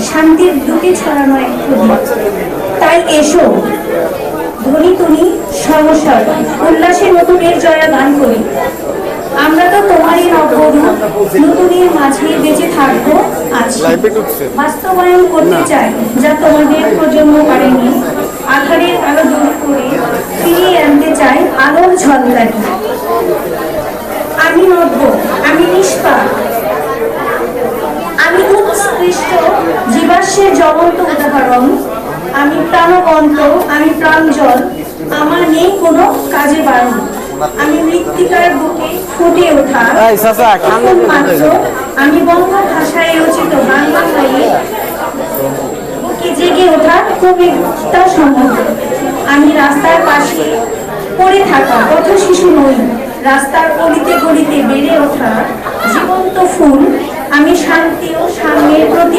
শান্তির দ্যুতি ছড়ানো এক প্রদীপ। তাই এসো ধ্বনি তুমি সর্বস্বর, উল্লাসে নতুনের জয়া গান করি। আমরা তো তোমারই নববধূ, নতুনের মাঝে বেঁচে থাকবো আছি। বাস্তবায়ন করতে চাই যা তোমাদের প্রজন্ম পারেনি। আধারের আলো দূর করে ফিরিয়ে আনতে চাই আলোর ঝলকানি। আমি নব্য, আমি নিষ্পাপ, আমি উৎকৃষ্ট জীবাশ্মের জ্বলন্ত উদাহরণ। আমি প্রাণবন্ত, আমি প্রাঞ্জল, আমার নেই কোনো কাজে বারণ। আমি মৃত্তিকার বুকে ফুটে ওঠা মাত্র, আমি বঙ্গ ভাষায় রচিত বাংলা বইয়ে বুকে জেগে ওঠা কবিতা সম্ভব। আমি রাস্তার পাশে পড়ে থাকা পথ শিশু নই, রাস্তার গলিতে গলিতে বেড়ে ওঠা জীবন্ত ফুল। আমি শান্তি ও সাম্যের প্রতীক।